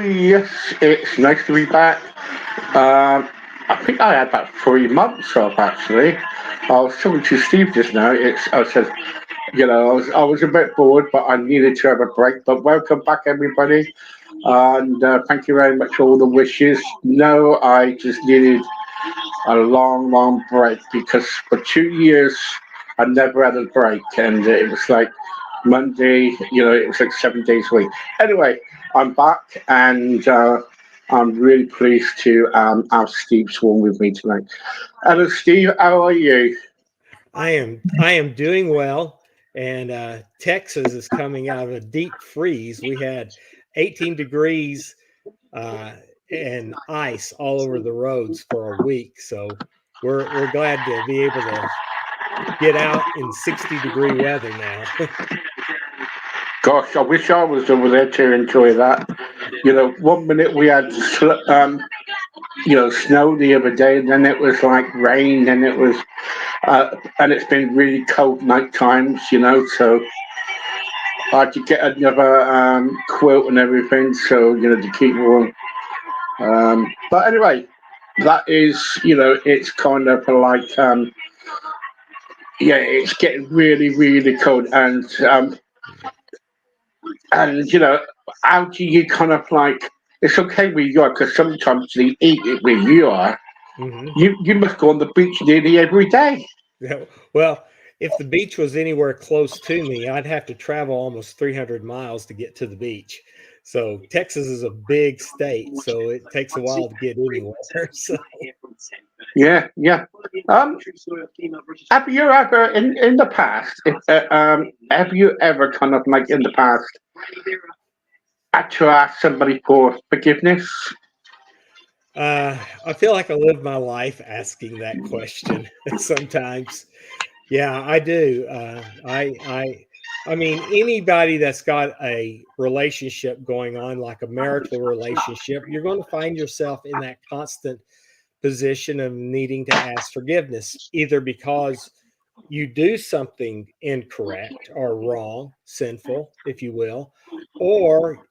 Yes, it's nice to be back. I think I had about 3 months off actually. I was talking to Steve just now. I said, I was a bit bored, but I needed to have a break. But welcome back, everybody, and thank you very much for all the wishes. No, I just needed a long, long break because for 2 years I never had a break, and it was like Monday, it was like 7 days a week. Anyway, I'm back, and I'm really pleased to have Steve Swan with me tonight. Hello, Steve. How are you? I am doing well, and Texas is coming out of a deep freeze. We had 18 degrees uh, and ice all over the roads for a week, so we're glad to be able to get out in 60-degree weather now. Gosh, I wish I was over there to enjoy that. One minute we had snow the other day, and then it was like rain, and and it's been really cold night times, so I had to get another quilt and everything, so to keep warm. But anyway, that is, it's kind of like, yeah, it's getting really, really cold, and how do you kind of like? It's okay where you are because sometimes they eat it where you are. hmm You must go on the beach nearly every day. Yeah, well, if the beach was anywhere close to me, I'd have to travel almost 300 miles to get to the beach. So Texas is a big state, so it takes a while to get anywhere. So Yeah, yeah. Um, have you ever in the past? Have you ever kind of like in the past had to ask somebody for forgiveness? I feel like I live my life asking that question sometimes. Yeah, I do. I mean, anybody that's got a relationship going on, like a marital relationship, you're going to find yourself in that constant position of needing to ask forgiveness, either because you do something incorrect or wrong, sinful, if you will, or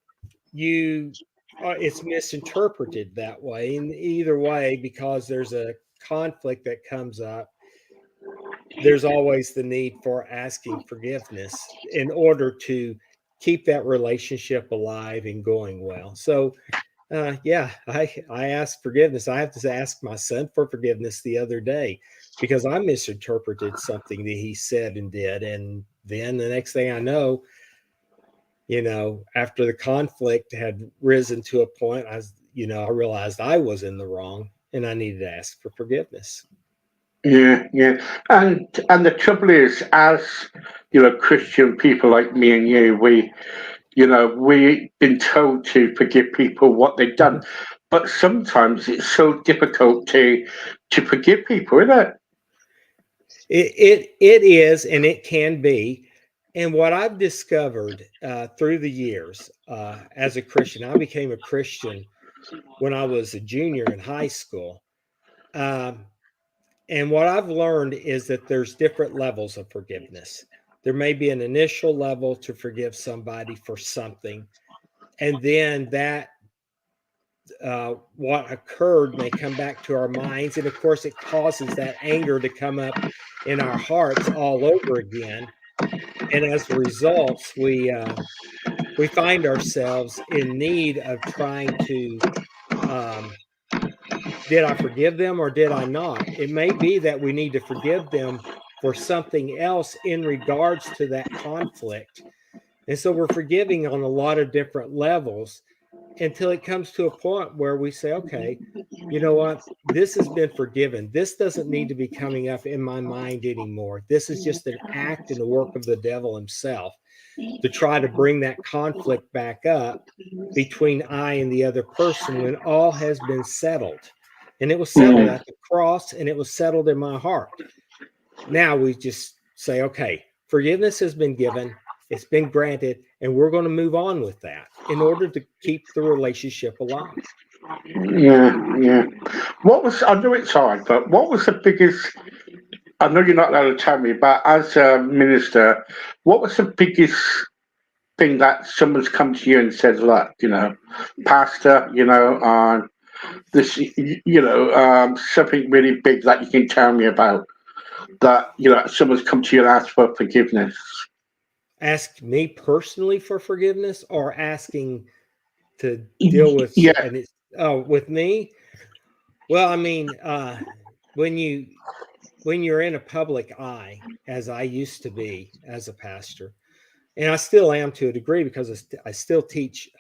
you it's misinterpreted that way. And either way, because there's a conflict that comes up, there's always the need for asking forgiveness in order to keep that relationship alive and going well. So, yeah, I ask forgiveness. I have to ask my son for forgiveness the other day because I misinterpreted something that he said and did. And then the next thing I know, after the conflict had risen to a point, I realized I was in the wrong and I needed to ask for forgiveness. Yeah, yeah. And the trouble is, as Christian people like me and you, we've been told to forgive people what they've done, but sometimes it's so difficult to forgive people, isn't it? It is, and it can be. And what I've discovered through the years as a Christian, I became a Christian when I was a junior in high school. Um, and what I've learned is that there's different levels of forgiveness. There may be an initial level to forgive somebody for something, and then that what occurred may come back to our minds, and of course, it causes that anger to come up in our hearts all over again. And as a result, we find ourselves in need of trying to um, did I forgive them or did I not? It may be that we need to forgive them for something else in regards to that conflict. And so we're forgiving on a lot of different levels until it comes to a point where we say, okay, you know what? This has been forgiven. This doesn't need to be coming up in my mind anymore. This is just an act and the work of the devil himself to try to bring that conflict back up between I and the other person when all has been settled. And it was settled Mm. at the cross and it was settled in my heart. Now we just say, okay, forgiveness has been given, it's been granted, and we're going to move on with that in order to keep the relationship alive. Yeah, yeah. I know it's hard, but what was the biggest? I know you're not allowed to tell me, but as a minister, what was the biggest thing that someone's come to you and says, look, Pastor, this, something really big that you can tell me about, that, someone's come to you and asked for forgiveness? Ask me personally for forgiveness, or asking to deal with, Yeah, and it's, oh, with me? Well, I mean, when you when you're in a public eye, as I used to be as a pastor, and I still am to a degree, because I still teach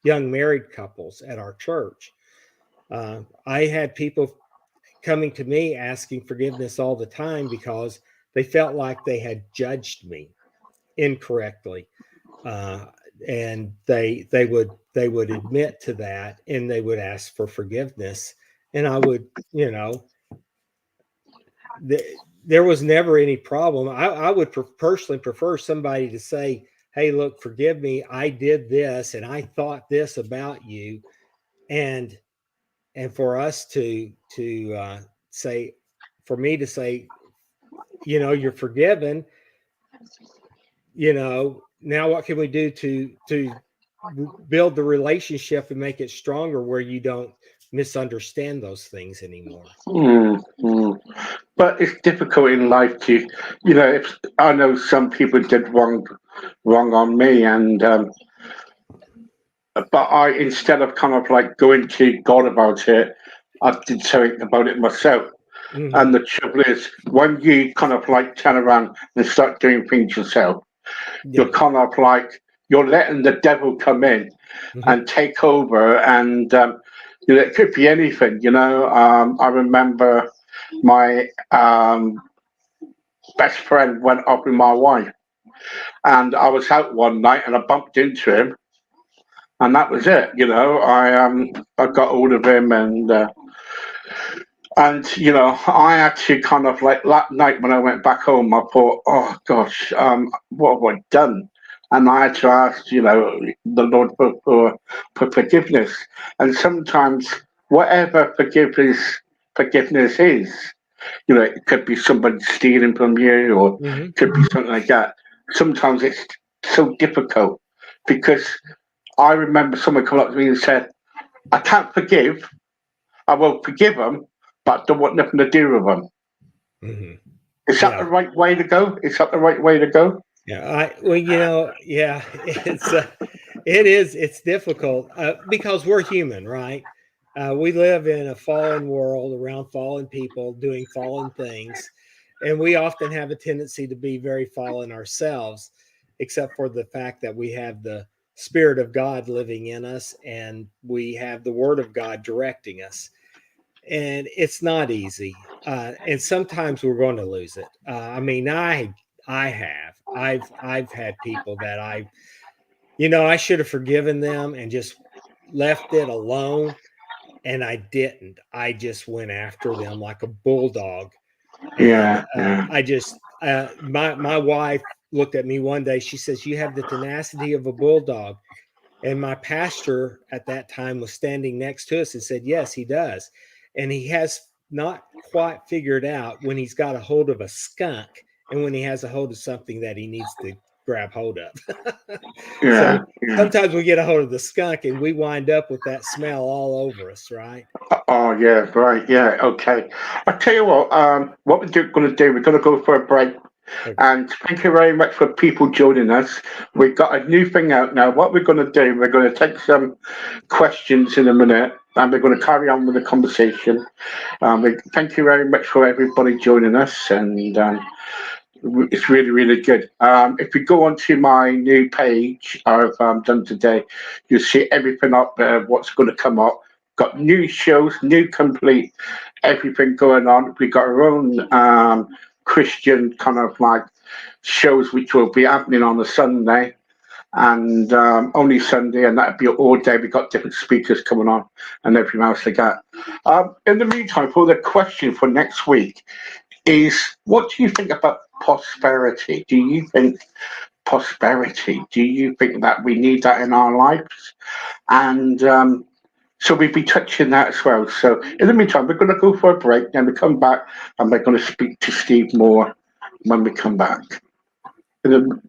young married couples at our church. I had people coming to me asking forgiveness all the time because they felt like they had judged me incorrectly, uh, and they would admit to that, and they would ask for forgiveness, and I would, there was never any problem. I would personally prefer somebody to say, "Hey, look, forgive me. I did this, and I thought this about you," and for us to say, for me to say, "You're forgiven." Now what can we do to build the relationship and make it stronger, where you don't misunderstand those things anymore? mm, mm. But it's difficult in life to, if I know some people did wrong on me, and but I, instead of kind of like going to God about it, I did something about it myself. And Hmm. the trouble is, when you kind of like turn around and start doing things yourself, Yeah. you're kind of like, you're letting the devil come in Hmm. and take over, and it could be anything. I remember my best friend went up with my wife, and I was out one night and I bumped into him, and that was it. I got hold of him, and I had to kind of like, that night when I went back home, I thought, oh gosh, what have I done? And I had to ask, the Lord for forgiveness. And sometimes whatever forgiveness is, it could be somebody stealing from you, or Hmm. it could be something like that. Sometimes it's so difficult, because I remember someone come up to me and said, I can't forgive. I will forgive them, but I don't want nothing to do with them. Hmm. Is that the Yeah. right way to go? Is that the right way to go? Yeah. Well, yeah, it's difficult, because we're human, right? We live in a fallen world, around fallen people doing fallen things, and we often have a tendency to be very fallen ourselves, except for the fact that we have the Spirit of God living in us, and we have the Word of God directing us. And it's not easy, and sometimes we're going to lose it. I mean, I've had people that I should have forgiven them and just left it alone, and I didn't. I just went after them like a bulldog, and Yeah, yeah, I just my wife looked at me one day. She says, "You have the tenacity of a bulldog." And my pastor at that time was standing next to us and said, "Yes, he does." And he has not quite figured out when he's got a hold of a skunk and when he has a hold of something that he needs to grab hold of. yeah, So yeah. sometimes we get a hold of the skunk and we wind up with that smell all over us, right? Oh, yeah, right, yeah, okay. I tell you what we're going to do, we're going to go for a break. Okay. And thank you very much for people joining us. We've got a new thing out now. What we're going to do, we're going to take some questions in a minute, and we're going to carry on with the conversation. Thank you very much for everybody joining us, and it's really, really good. If you go onto my new page I've done today, you'll see everything up there, what's going to come up. Got new shows, new complete, everything going on. We got our own Christian kind of like shows, which will be happening on a Sunday, and only Sunday, and that'll be all day. We got different speakers coming on and everything else like that. In the meantime, for the question for next week is, what do you think about prosperity? Do you think prosperity? Do you think that we need that in our lives? And so we'll be touching that as well. So in the meantime, we're going to go for a break, then we come back and we're going to speak to Steve more when we come back. In the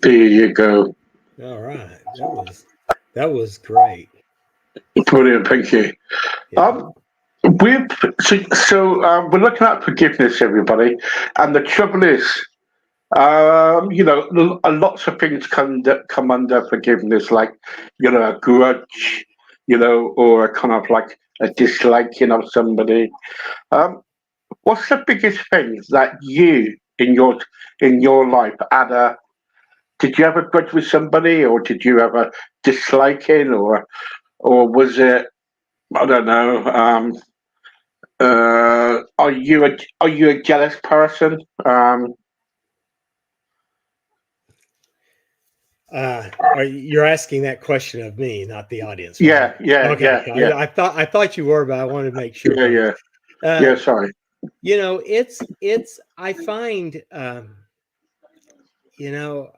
There you go. All right. That was great. Brilliant. Thank you. Yeah. Um, we've we're looking at forgiveness, everybody, and the trouble is, lots of things come under forgiveness, like a grudge, or a kind of like a disliking of somebody. Um, what's the biggest thing that you in your life had a did you have a grudge with somebody, or did you have a disliking, or was it, I don't know. Are you a jealous person? You're asking that question of me, not the audience, right? Yeah, yeah, Okay. yeah, yeah, I thought you were, but I wanted to make sure yeah, both. yeah, Uh, yeah. Sorry. it's I find you know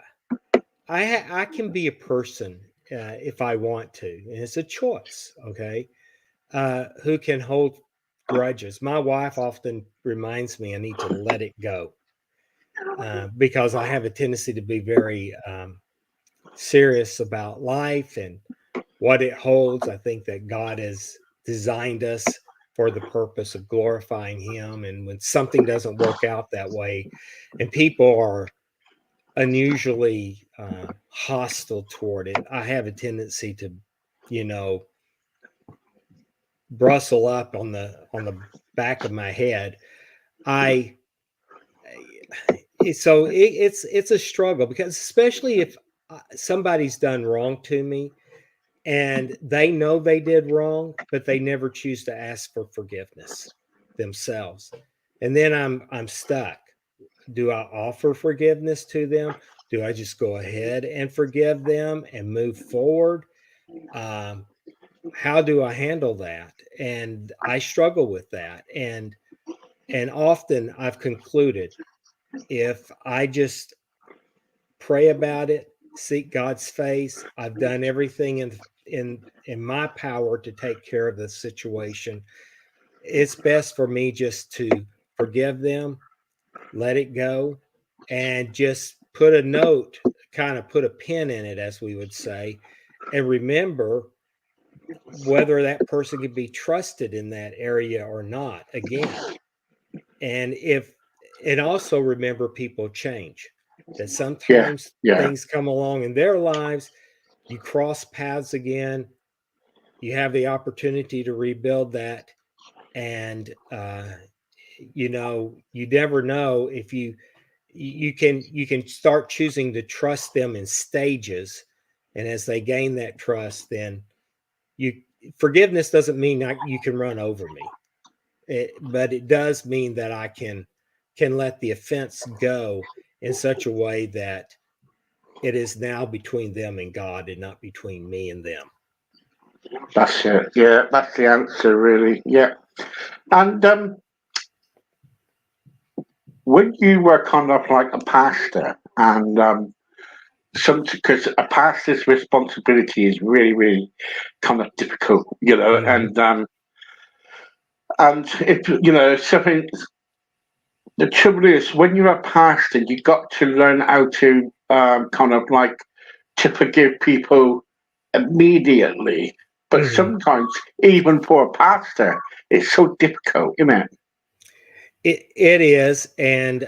I can be a person if I want to, and it's a choice. Okay, who can hold grudges? My wife often reminds me I need to let it go because I have a tendency to be very serious about life and what it holds. I think that God has designed us for the purpose of glorifying Him. And when something doesn't work out that way, and people are unusually hostile toward it, I have a tendency to, you know, bristle up on the back of my head. I it's a struggle because especially if somebody's done wrong to me and they know they did wrong, but they never choose to ask for forgiveness themselves. And then I'm stuck. Do I offer forgiveness to them? Do I just go ahead and forgive them and move forward? Um, how do I handle that? And I struggle with that. And often I've concluded if I just pray about it, seek God's face. I've done everything in my power to take care of the situation. It's best for me just to forgive them, let it go, and just put a note, kind of put a pin in it, as we would say, and remember whether that person can be trusted in that area or not again. And if and also remember people change, that Yeah, sometimes yeah. things come along in their lives, you cross paths again, you have the opportunity to rebuild that. And you never know if you can start choosing to trust them in stages. And as they gain that trust, then you forgiveness doesn't mean you can run over me. But it does mean that I can let the offense go in such a way that it is now between them and God and not between me and them. That's it. Yeah, that's the answer, really. Yeah. And when you were kind of like a pastor, and some because a pastor's responsibility is really, really kind of difficult, Mhm. and if something. The trouble is, when you're a pastor, you got to learn how to kind of like to forgive people immediately. But Mhm. sometimes, even for a pastor, it's so difficult, isn't it? It is, and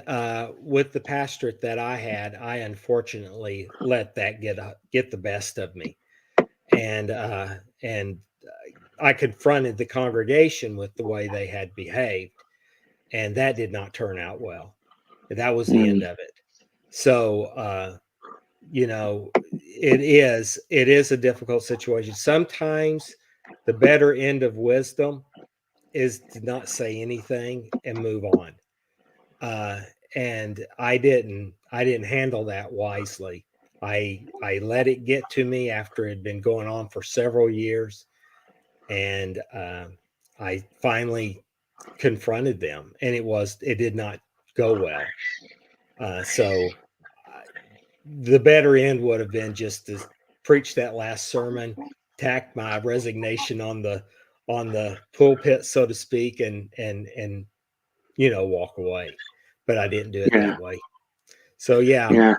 with the pastorate that I had, I unfortunately let that get the best of me, and I confronted the congregation with the way they had behaved, and that did not turn out well. That was the Mm, end of it. So it is a difficult situation. Sometimes the better end of wisdom is to not say anything and move on. uh, and I didn't handle that wisely. I let it get to me after it had been going on for several years, and I finally confronted them, and it did not go well. So the better end would have been just to preach that last sermon, tack my resignation on the pulpit, so to speak, and walk away. But I didn't do it yeah, that way. So yeah, yeah,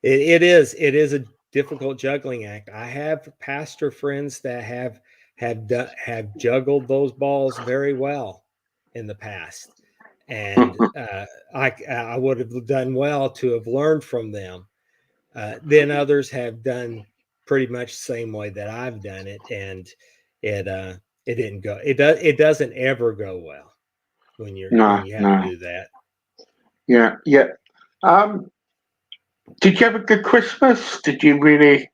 It is a difficult juggling act. I have pastor friends that have juggled those balls very well in the past, and I would have done well to have learned from them. Then others have done pretty much the same way that I've done it, and it it didn't go. It doesn't ever go well when No, you have to no. do that. Yeah, yeah. Um, did you have a good Christmas? Did you really?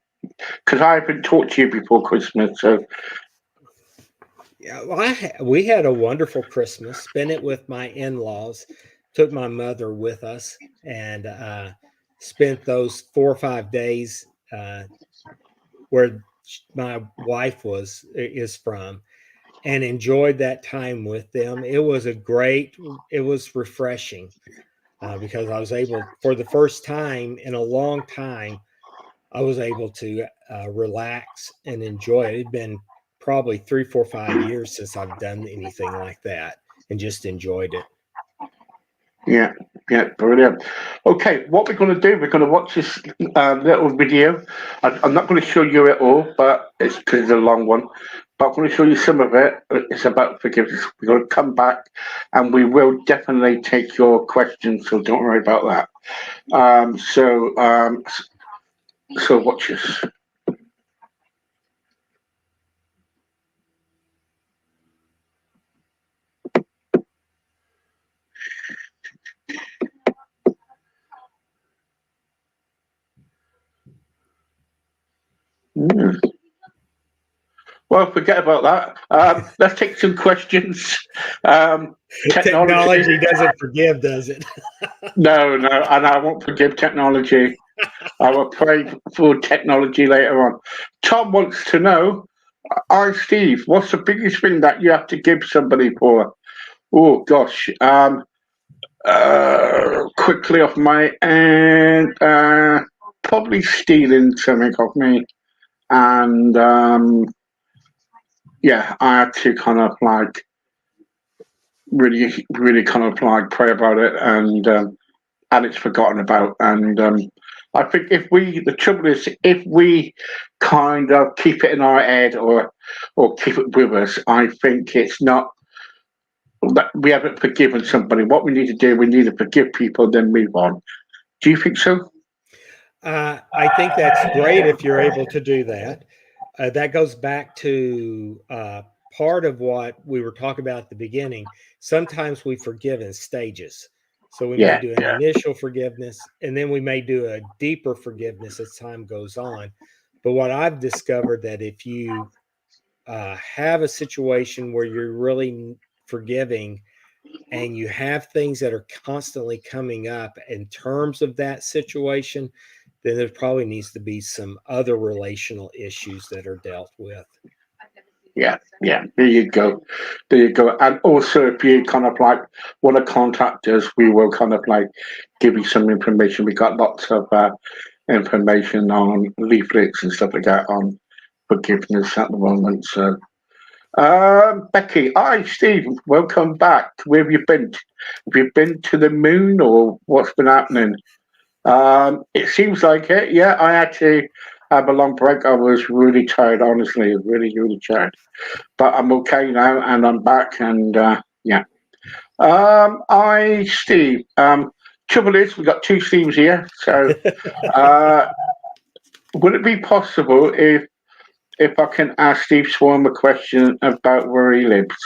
Because I haven't talked to you before Christmas, so Yeah, well, we had a wonderful Christmas. Spent it with my in-laws. Took my mother with us, and spent those 4 or 5 days where my wife is from, and enjoyed that time with them. It was refreshing because I was able, for the first time in a long time, I was able to relax and enjoy it. It'd been probably 3, 4, 5 years since I've done anything like that, and just enjoyed it. yeah, yeah, brilliant. Okay, what we're going to do, we're going to watch this little video. I'm not going to show you it all, but it's because it's a long one. But I'm going to show you some of it. It's about forgiveness. We're going to come back, and we will definitely take your questions. So don't worry about that. So watch this. Mm. Well, forget about that. Let's take some questions. Technology. Technology doesn't forgive, does it? No, no, and I won't forgive technology. I will pray for technology later on. Tom wants to know, hi Steve, what's the biggest thing that you have to give somebody for? Oh gosh, quickly off my end, probably stealing something off me, and yeah, I had to kind of like really, really kind of like pray about it, and it's forgotten about. And I think the trouble is, if we kind of keep it in our head or keep it with us, I think it's not that we haven't forgiven somebody. What we need to do, we need to forgive people, then move on. Do you think so? I think that's great if you're able to do that. That goes back to part of what we were talking about at the beginning. Sometimes we forgive in stages. So we may Yeah, do an yeah, initial forgiveness, and then we may do a deeper forgiveness as time goes on. But what I've discovered, that if you have a situation where you're really forgiving, and you have things that are constantly coming up in terms of that situation, then there probably needs to be some other relational issues that are dealt with. yeah, yeah. There you go. There you go. And also, if you kind of like want to contact us, we will kind of like give you some information. We got lots of information on leaflets and stuff like that on forgiveness at the moment. So, Becky, hi, Steve. Welcome back. Where have you been? Have you been to the moon, or what's been happening? It seems like it. Yeah, I had to have a long break. I was really tired, honestly, really, really tired. But I'm okay now, and I'm back, and yeah. Steve. Trouble is, we got two Steves here. So, uh, would it be possible if I can ask Steve Swarm a question about where he lives?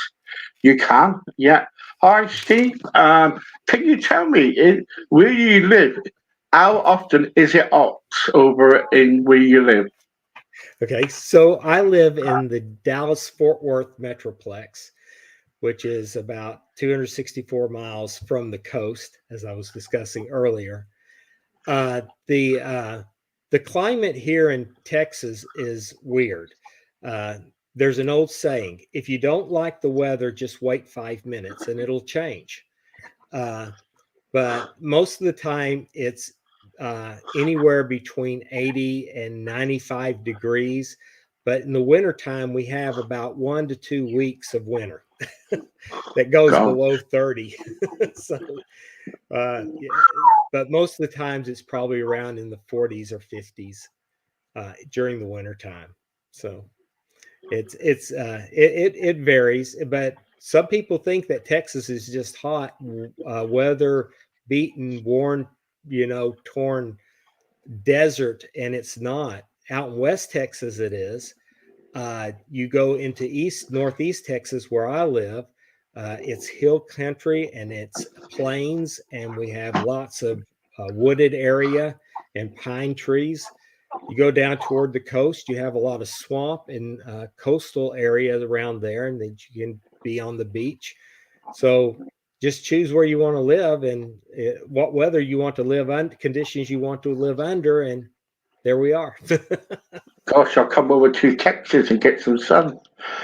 You can, yeah. Hi, Steve. Can you tell me where you live? How often is it hot over in where you live? Okay, so I live in the Dallas Fort Worth Metroplex, which is about 264 miles from the coast, as I was discussing earlier. Uh, the uh, the climate here in Texas is weird. Uh, there's an old saying: if you don't like the weather, just wait 5 minutes and it'll change. Uh, but most of the time, it's anywhere between 80 and 95 degrees. But in the wintertime, we have about 1 to 2 weeks of winter that goes God, below 30. So, yeah, but most of the times it's probably around in the 40s or 50s during the winter time. So it varies, but some people think that Texas is just hot, weather beaten, worn, torn desert, and it's not. Out in West Texas, it is. You go into northeast Texas, where I live. It's hill country and it's plains, and we have lots of wooded area and pine trees. You go down toward the coast, you have a lot of swamp and coastal areas around there, and that you can be on the beach. So just choose where you want to live and what weather you want to live under, conditions you want to live under, and there we are. Gosh, I'll come over to Texas and get some sun.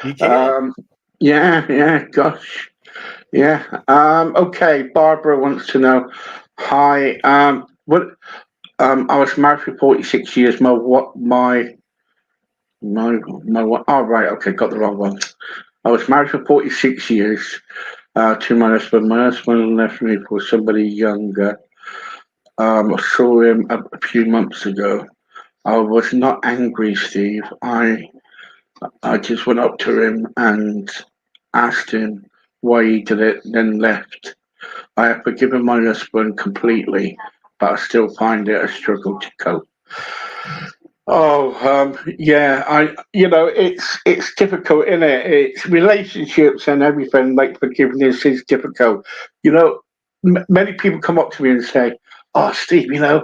You can. Um, yeah, gosh. Yeah. Okay, Barbara wants to know. Hi. What? I was married for 46 years. My what? Oh, right. Okay, got the wrong one. I was married for 46 years to my husband. My husband left me for somebody younger. I saw him a few months ago. I was not angry, Steve. I just went up to him and asked him why he did it, then left. I have forgiven my husband completely, but I still find it a struggle to cope. Oh, yeah, it's difficult, isn't it? It's relationships and everything. Like forgiveness is difficult. Many people come up to me and say, "Oh, Steve, I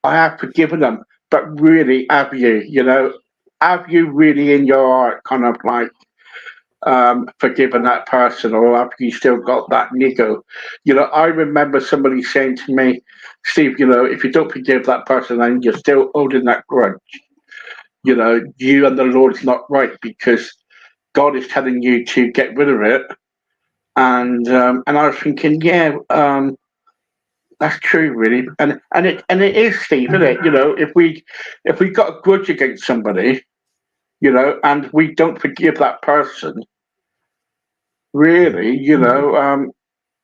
have forgiven them," but really, have you? Have you really in your heart kind of like forgiven that person, or have you still got that niggle? I remember somebody saying to me, Steve, if you don't forgive that person, then you're still holding that grudge. You and the Lord's not right because God is telling you to get rid of it. And I was thinking, yeah, that's true, really, and it is, Steve, isn't it? If we got a grudge against somebody, and we don't forgive that person, really,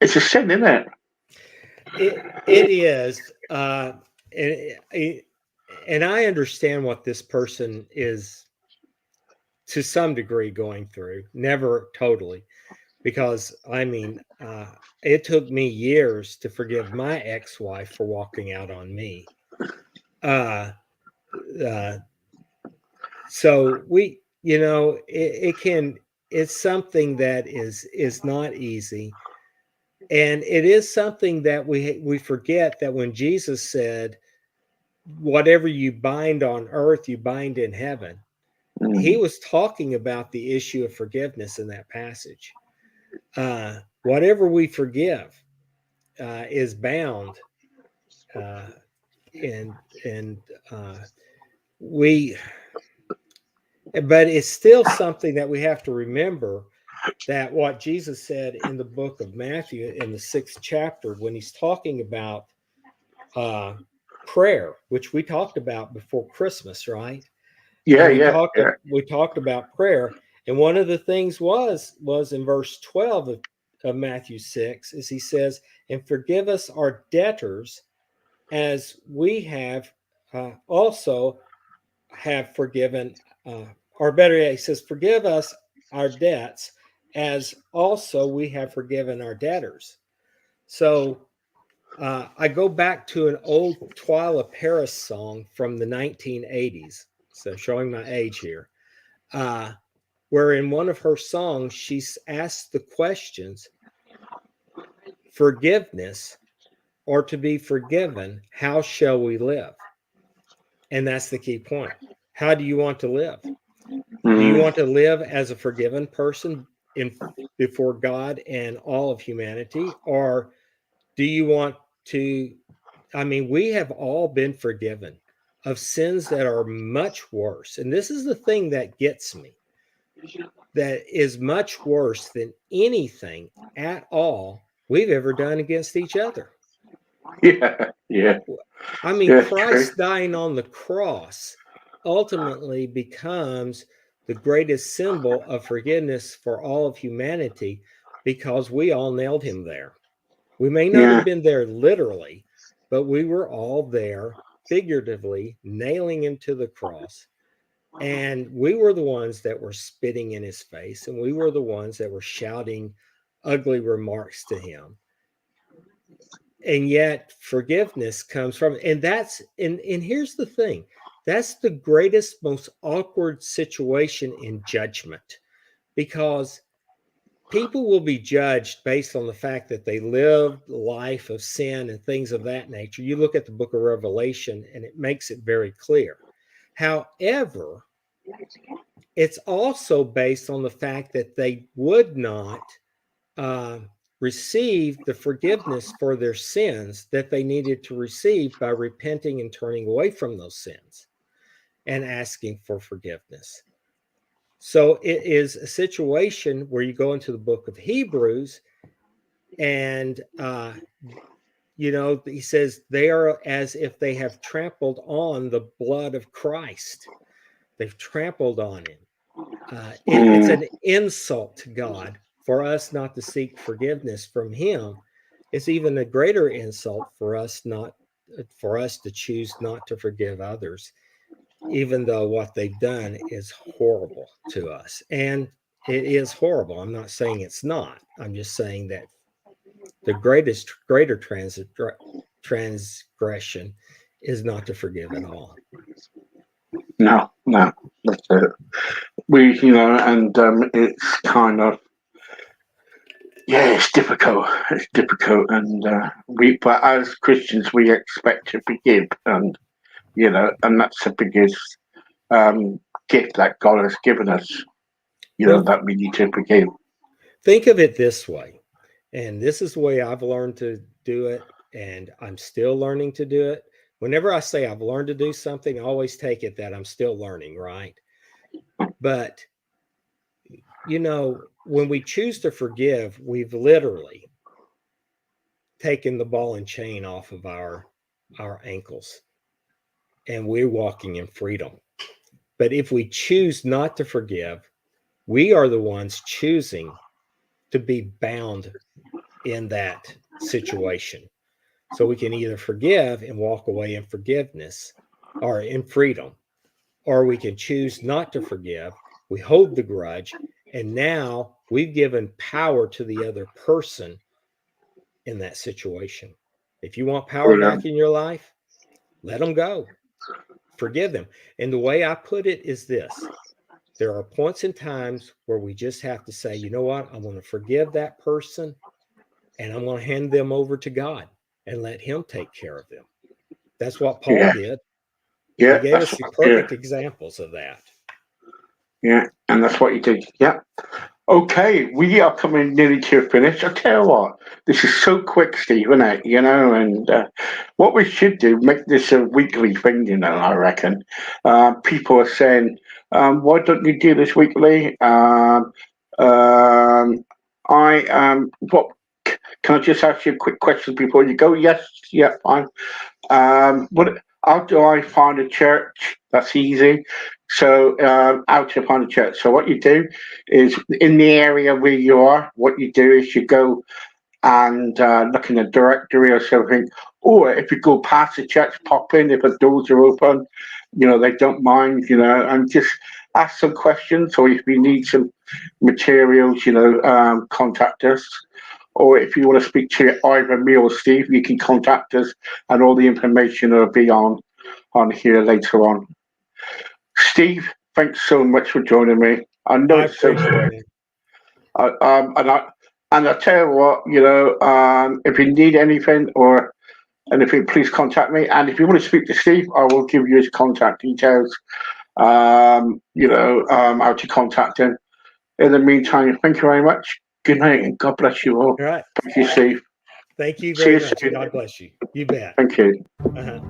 it's a sin, isn't it? It is, and, and I understand what this person is to some degree going through. Never totally, because I mean, it took me years to forgive my ex-wife for walking out on me. Uh, uh, so it can. It's something that is not easy, and it is something that we forget that when Jesus said, "Whatever you bind on earth, you bind in heaven," he Mm. was talking about the issue of forgiveness in that passage. Whatever we forgive is bound, uh, and we, but it's still something that we have to remember, that what Jesus said in the book of Matthew in the 6th chapter, when he's talking about uh, prayer, which we talked about before Christmas, right? Yeah, And we yeah, talked yeah, we talked about prayer, and one of the things was in verse 12 of Matthew 6, is he says, "And forgive us our debtors, as we have also have forgiven, or better yet, he says, forgive us our debts, as also we have forgiven our debtors." So I go back to an old Twyla Paris song from the 1980s. So showing my age here, uh, where in one of her songs she asks the questions: forgiveness, or to be forgiven, how shall we live? And that's the key point. How do you want to live? Do you mm, want to live as a forgiven person in before God and all of humanity, or do you want to? I mean, we have all been forgiven of sins that are much worse, and this is the thing that gets me. That is much worse than anything at all we've ever done against each other. yeah, yeah, I mean, yeah, true. Christ dying on the cross ultimately becomes the greatest symbol of forgiveness for all of humanity, because we all nailed him there. We may not have Yeah, been there literally, but we were all there figuratively nailing him to the cross. And we were the ones that were spitting in his face, and we were the ones that were shouting ugly remarks to him. And yet forgiveness comes from, and here's the thing, that's the greatest, most awkward situation in judgment, because people will be judged based on the fact that they lived a life of sin and things of that nature. You look at the book of Revelation and it makes it very clear. However, it's also based on the fact that they would not receive the forgiveness for their sins that they needed to receive by repenting and turning away from those sins and asking for forgiveness. So it is a situation where you go into the book of Hebrews and, he says they are as if they have trampled on the blood of Christ. They've trampled on him. It's an insult to God for us not to seek forgiveness from him. It's even a greater insult for us to choose not to forgive others, even though what they've done is horrible to us. And it is horrible. I'm not saying it's not. I'm just saying that the greater transgression is not to forgive at all. No, that's it. And it's kind of, it's difficult. It's difficult, and but as Christians, we expect to forgive, and and that's the biggest gift that God has given us. That we need to forgive. Think of it this way, and this is the way I've learned to do it, and I'm still learning to do it. Whenever I say I've learned to do something, I always take it that I'm still learning, right? But, when we choose to forgive, we've literally taken the ball and chain off of our ankles, and we're walking in freedom. But if we choose not to forgive, we are the ones choosing to be bound in that situation. So we can either forgive and walk away in forgiveness or in freedom, or we can choose not to forgive. We hold the grudge, and now we've given power to the other person in that situation. If you want power back in your life, let them go. Forgive them. And the way I put it is this: there are points and times where we just have to say, you know what? I'm going to forgive that person, and I'm going to hand them over to God and let him take care of them. That's what Paul did. Yeah, he gave us perfect examples of that. Yeah, and that's what he did. Yeah. Okay, we are coming nearly to a finish. I tell you what, this is so quick, Steve, isn't it? And what we should do, make this a weekly thing, I reckon. People are saying, why don't you do this weekly? What, can I just ask you a quick question before you go? Yes, yeah, fine. How do I find a church? That's easy. So, how to find a church? So, what you do is in the area where you are, what you do is you go and look in a directory or something. Or if you go past the church, pop in if the doors are open. They don't mind, and just ask some questions. Or if you need some materials, contact us. Or if you want to speak to either me or Steve, you can contact us, and all the information will be on here later on. Steve, thanks so much for joining me. I know it's so quick. And I tell you what, if you need anything or anything, please contact me. And if you want to speak to Steve, I will give you his contact details. How to contact him. In the meantime, thank you very much. Good night and God bless you all. All right. Thank you, Steve. Thank you very much. God bless you. You bet. Thank you. Uh-huh.